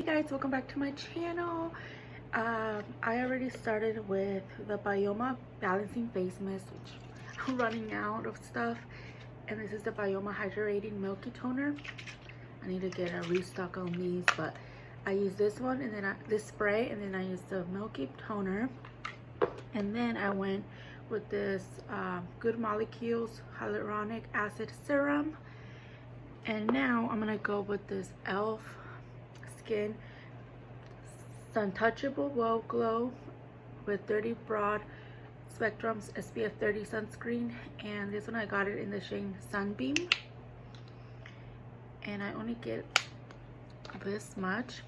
Hey guys, welcome back to my channel. I already started with the Bioma Balancing Face Mist, which I'm running out of stuff. And this is the Bioma Hydrating Milky Toner. I need to get a restock on these, but I use this one and then this spray, and then I use the Milky Toner. And then I went with this Good Molecules Hyaluronic Acid Serum. And now I'm gonna go with this e.l.f. Skin Suntouchable Well Glow with 30 broad spectrums SPF 30 sunscreen, and this one I got it in the shade Sunbeam, and I only get this much.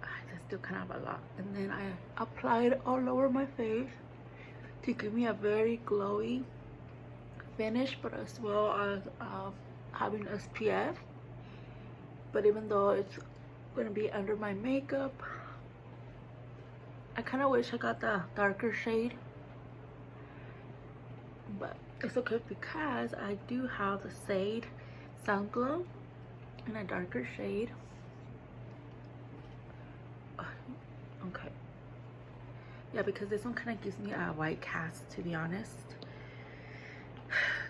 That's still kind of a lot. And then I apply it all over my face to give me a very glowy finish, but as well as having SPF. But even though it's gonna be under my makeup, I kind of wish I got the darker shade, but it's okay because I do have the Shade Sun Glow in a darker shade. Okay, yeah, because this one kind of gives me a white cast, to be honest.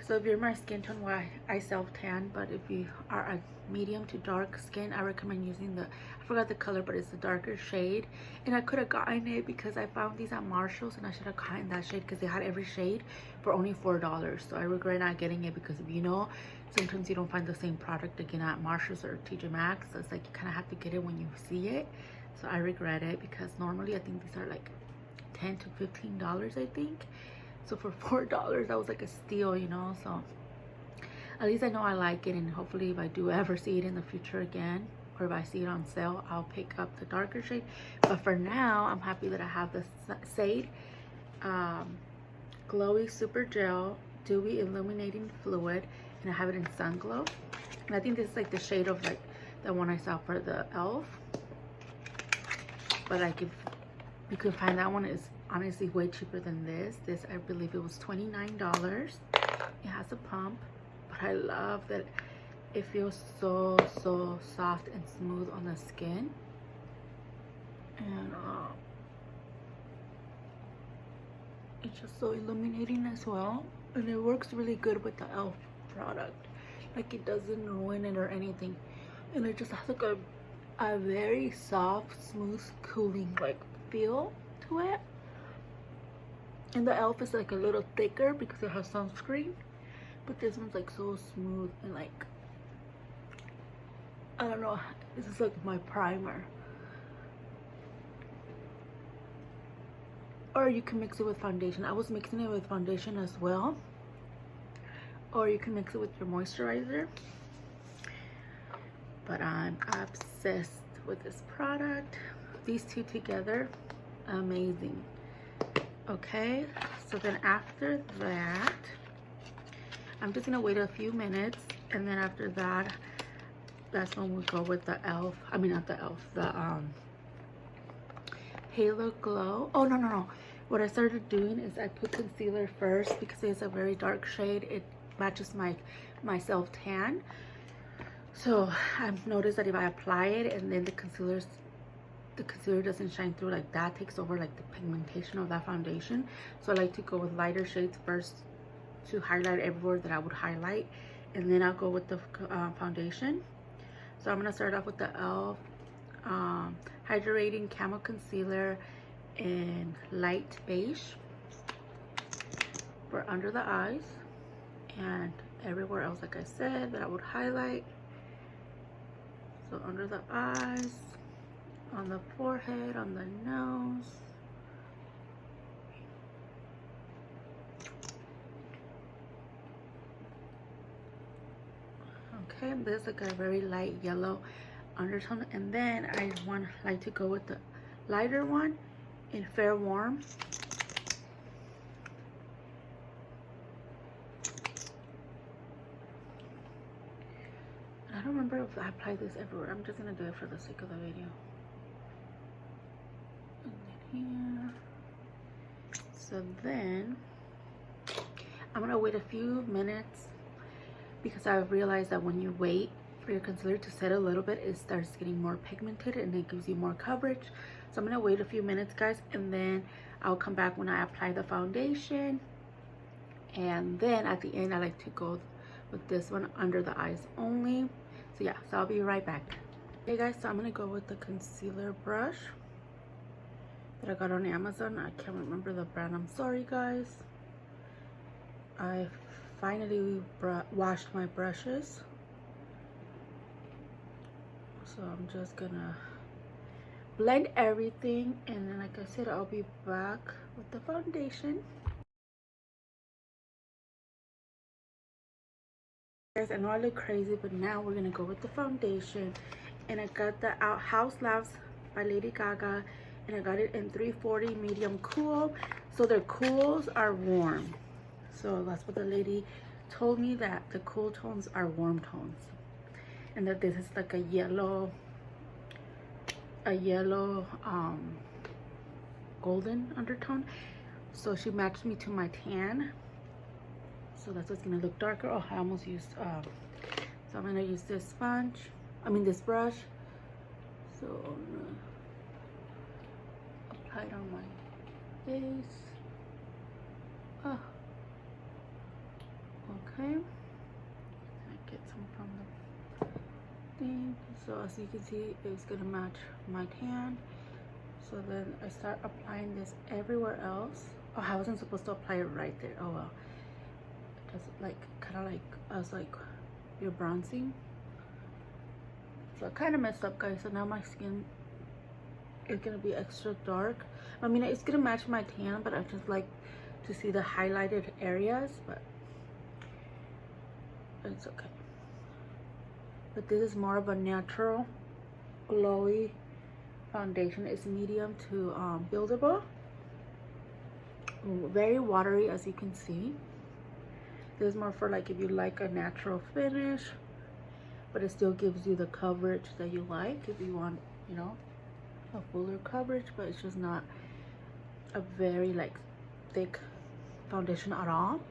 So if you're my skin tone, well, I self-tan, but if you are a medium to dark skin, I recommend using the, I forgot the color, but it's the darker shade. And I could have gotten it because I found these at Marshall's, and I should have gotten that shade because they had every shade for only $4. So I regret not getting it, because if you know, sometimes you don't find the same product again at Marshall's or TJ Maxx. So it's like you kind of have to get it when you see it. So I regret it, because normally I think these are like $10 to $15, I think. So for $4, that was like a steal, you know. So at least I know I like it, and hopefully if I do ever see it in the future again, or if I see it on sale, I'll pick up the darker shade. But for now, I'm happy that I have the Shade Glowy Super Gel Dewy Illuminating Fluid, and I have it in Sun Glow. And I think this is like the shade of like the one I saw for the e.l.f. But like if you could find that one, is honestly way cheaper than this. This, I believe it was $29. It has a pump, but I love that it feels so soft and smooth on the skin. And it's just so illuminating as well, and it works really good with the e.l.f. product. Like, it doesn't ruin it or anything, and it just has like a very soft, smooth, cooling like feel to it. And the e.l.f. is like a little thicker because it has sunscreen, but this one's like so smooth and like, I don't know, this is like my primer. Or you can mix it with foundation. I was mixing it with foundation as well, or you can mix it with your moisturizer. But I'm obsessed with this product. These two together, amazing. Okay, so then after that, I'm just gonna wait a few minutes, and then after that, that's when we go with the e.l.f. I mean, not the e.l.f., the Halo Glow. Oh, no. What I started doing is I put concealer first because it's a very dark shade. It matches my self-tan. So I've noticed that if I apply it and then the concealer doesn't shine through, like that takes over like the pigmentation of that foundation. So I like to go with lighter shades first to highlight everywhere that I would highlight, and then I'll go with the foundation. So I'm gonna start off with the e.l.f. Hydrating Camo Concealer in light beige for under the eyes and everywhere else, like I said, that I would highlight. So under the eyes, on the forehead, on the nose. Okay, there's like a very light yellow undertone, and then I like to go with the lighter one in Fair Warm. I don't remember if I applied this everywhere. I'm just gonna do it for the sake of the video. And then here. So then I'm gonna wait a few minutes, because I realized that when you wait for your concealer to set a little bit, it starts getting more pigmented and it gives you more coverage. So I'm gonna wait a few minutes, guys, and then I'll come back when I apply the foundation. And then at the end, I like to go with this one under the eyes only. So yeah, so I'll be right back. Hey guys, so I'm gonna go with the concealer brush that I got on Amazon. I can't remember the brand, I'm sorry guys. I finally washed my brushes, so I'm just gonna blend everything, and then like I said, I'll be back with the foundation. Guys, I know I look crazy, but now we're gonna go with the foundation. And I got the House Laughs by Lady Gaga, and I got it in 340 medium cool. So their cools are warm, so that's what the lady told me, that the cool tones are warm tones, and that this is like a yellow golden undertone. So she matched me to my tan, so that's what's gonna look darker. Oh, I almost used so I'm gonna use this sponge, this brush. So I'm gonna apply it on my face. Oh, okay. I get some from the thing. So as you can see, it's gonna match my tan. So then I start applying this everywhere else. Oh, I wasn't supposed to apply it right there. Oh well. Just like kind of like as like you're bronzing. So I kind of messed up, guys. So now my skin is gonna be extra dark. I mean, it's gonna match my tan, but I just like to see the highlighted areas, but it's okay. But this is more of a natural glowy foundation. It's medium to buildable, very watery, as you can see. This is more for like if you like a natural finish, but it still gives you the coverage that you like. If you want, you know, a fuller coverage, but it's just not a very like thick foundation at all.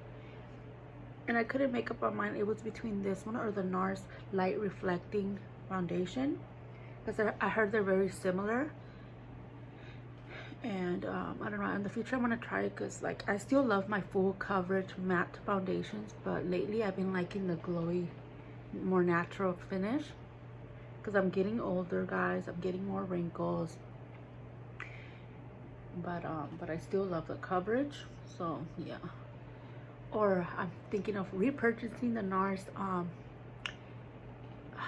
And I couldn't make up my mind. It was between this one or the NARS Light Reflecting Foundation, because I heard they're very similar. And I don't know, in the future I'm gonna try it, because like I still love my full coverage matte foundations, but lately I've been liking the glowy, more natural finish, because I'm getting older, guys. I'm getting more wrinkles, but I still love the coverage. So yeah. Or I'm thinking of repurchasing the NARS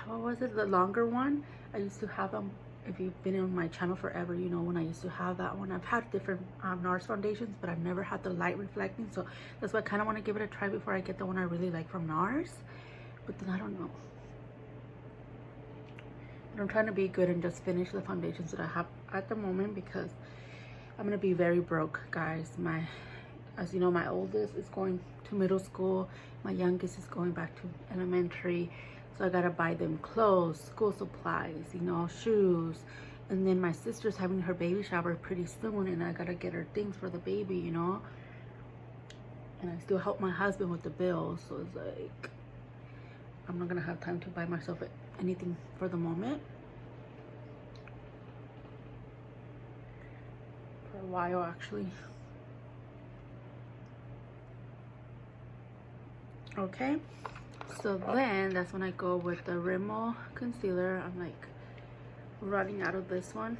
what was it, the longer one. I used to have them. If you've been on my channel forever, you know when I used to have that one. I've had different NARS foundations, but I've never had the light reflecting, so that's why I kind of want to give it a try before I get the one I really like from NARS. But then I don't know. But I'm trying to be good and just finish the foundations that I have at the moment, because I'm gonna be very broke, guys. As you know, my oldest is going to middle school, my youngest is going back to elementary, so I gotta buy them clothes, school supplies, you know, shoes. And then my sister's having her baby shower pretty soon, and I gotta get her things for the baby, you know. And I still help my husband with the bills, so it's like I'm not gonna have time to buy myself anything for the moment, for a while actually. Okay, so then that's when I go with the Rimmel concealer. I'm like running out of this one,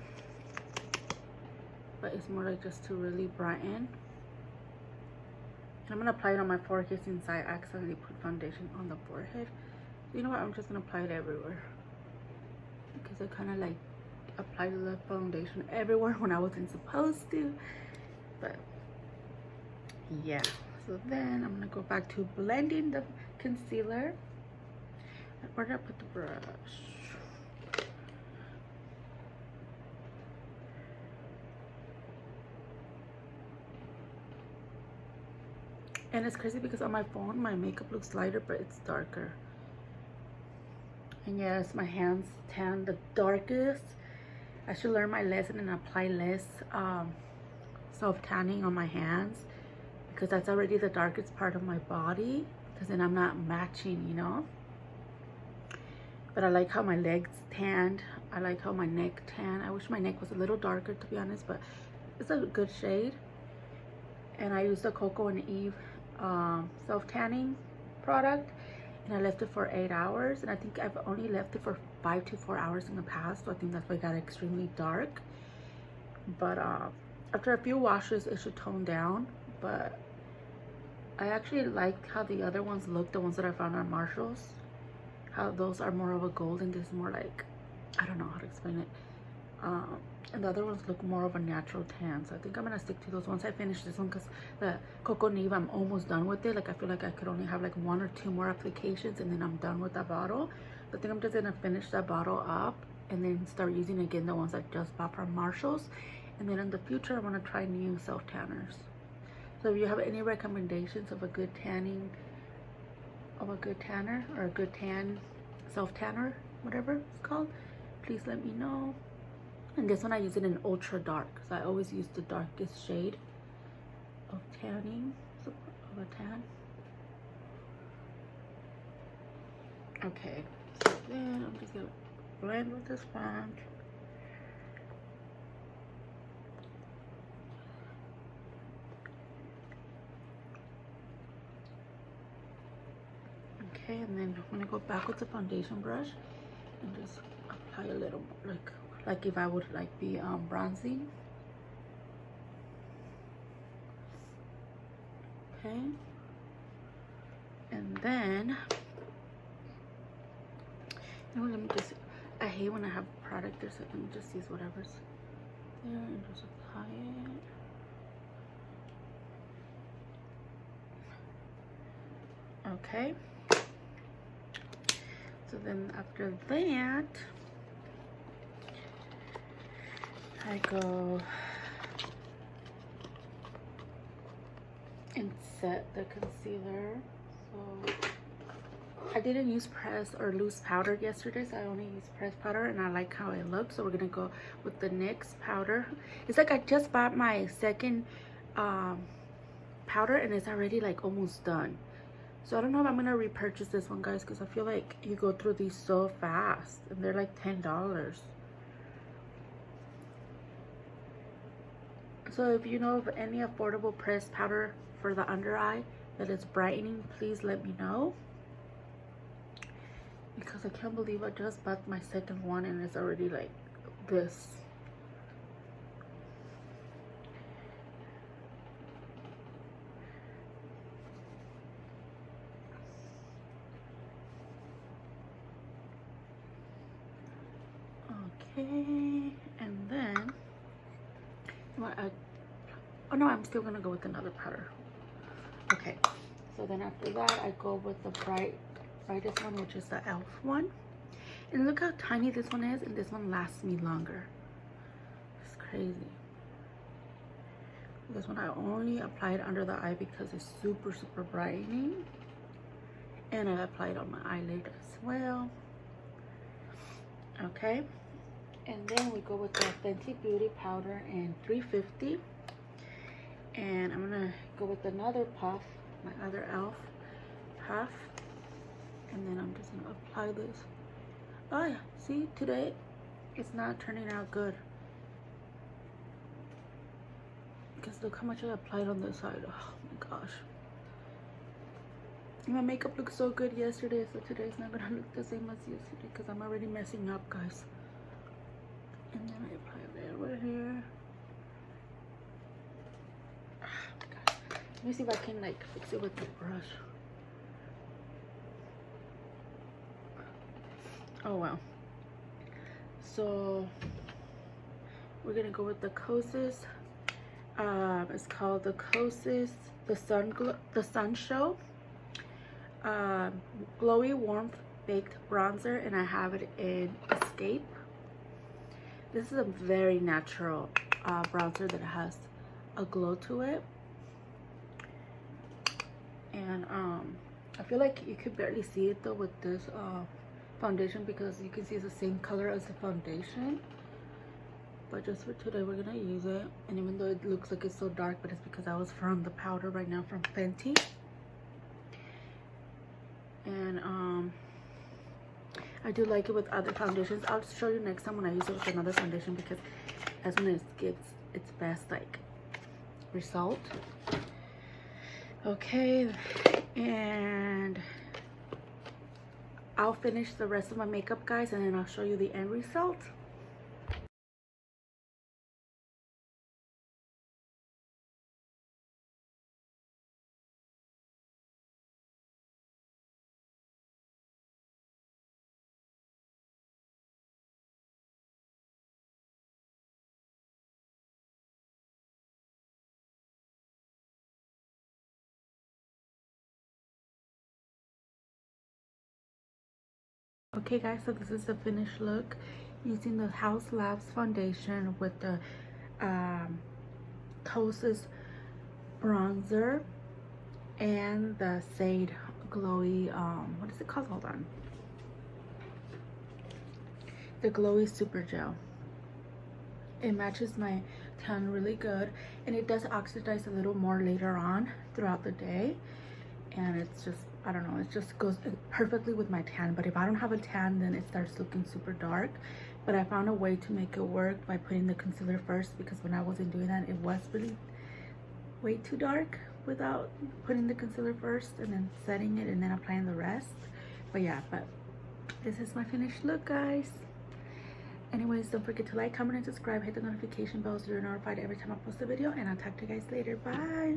but it's more like just to really brighten. And I'm gonna apply it on my forehead, since I accidentally put foundation on the forehead. So you know what, I'm just gonna apply it everywhere, because I kind of like applied the foundation everywhere when I wasn't supposed to. But yeah. So then I'm gonna go back to blending the concealer. Where did I put the brush? And it's crazy because on my phone my makeup looks lighter, but it's darker. And yes, my hands tan the darkest. I should learn my lesson and apply less self-tanning on my hands, because that's already the darkest part of my body, because then I'm not matching, you know. But I like how my legs tanned. I like how my neck tanned. I wish my neck was a little darker, to be honest, but it's a good shade. And I used the Coco and Eve self-tanning product, and I left it for 8 hours, and I think I've only left it for 5 to 4 hours in the past, so I think that's why it got extremely dark. But after a few washes it should tone down. But I actually like how the other ones look, the ones that I found on Marshall's, how those are more of a gold and this is more like, I don't know how to explain it. And the other ones look more of a natural tan, so I think I'm gonna stick to those once I finish this one, because the Coco Neve, I'm almost done with it. Like, I feel like I could only have like 1 or 2 more applications and then I'm done with that bottle. So I think I'm just gonna finish that bottle up and then start using again the ones I just bought from Marshall's. And then in the future I want to try new self tanners. So if you have any recommendations of a good tanning, of a good tanner, or a good tan self tanner, whatever it's called, please let me know. And this one I use it in ultra dark, so I always use the darkest shade of tanning, of a tan. Okay, so then I'm just gonna blend with this sponge. Okay, and then I'm gonna go back with the foundation brush and just apply a little more, like if I would like be bronzing. Okay, and then let me just, I hate when I have product there, so let me just use whatever's there and just apply it. Okay, so then after that I go and set the concealer. So I didn't use press or loose powder yesterday, so I only used pressed powder, and I like how it looks. So we're gonna go with the NYX powder. It's like I just bought my second powder and it's already like almost done. So I don't know if I'm gonna repurchase this one, guys, because I feel like you go through these so fast and they're like $10. So if you know of any affordable pressed powder for the under eye that is brightening, please let me know, because I can't believe I just bought my second one and it's already like this. Okay, and then oh no, I'm still gonna go with another powder. Okay, so then after that I go with the brightest one, which is the e.l.f. one. And look how tiny this one is, and this one lasts me longer. It's crazy. This one I only applied under the eye because it's super brightening, and I applied on my eyelid as well. Okay, and then we go with the Fenty Beauty powder in 350, and I'm gonna go with another puff, my other e.l.f. puff, and then I'm just gonna apply this. Oh yeah, see, today it's not turning out good because look how much I applied on this side. Oh my gosh, my makeup looked so good yesterday, so today's not gonna look the same as yesterday because I'm already messing up, guys. And then I apply that right here. Oh my gosh. Let me see if I can like fix it with the brush. Oh wow. So we're gonna go with the Kosas. It's called the Kosas the Sun Show Glowy Warmth Baked Bronzer, and I have it in Escape. This is a very natural bronzer that has a glow to it, and I feel like you could barely see it though with this foundation, because you can see it's the same color as the foundation. But just for today we're gonna use it, and even though it looks like it's so dark, but it's because I was from the powder right now from Fenty. And I do like it with other foundations. I'll show you next time when I use it with another foundation, because that's when it gives its best like result. Okay, and I'll finish the rest of my makeup, guys, and then I'll show you the end result. Okay guys, so this is the finished look using the Haus Labs foundation with the Kosas bronzer and the Shade glowy what is it called, hold on, the glowy super gel. It matches my tan really good, and it does oxidize a little more later on throughout the day, and it's just, I don't know, it just goes perfectly with my tan. But if I don't have a tan, then it starts looking super dark. But I found a way to make it work by putting the concealer first, because when I wasn't doing that, it was really way too dark without putting the concealer first and then setting it and then applying the rest. But yeah, but this is my finished look, guys. Anyways, don't forget to like, comment, and subscribe. Hit the notification bell so you're notified every time I post a video, and I'll talk to you guys later. Bye.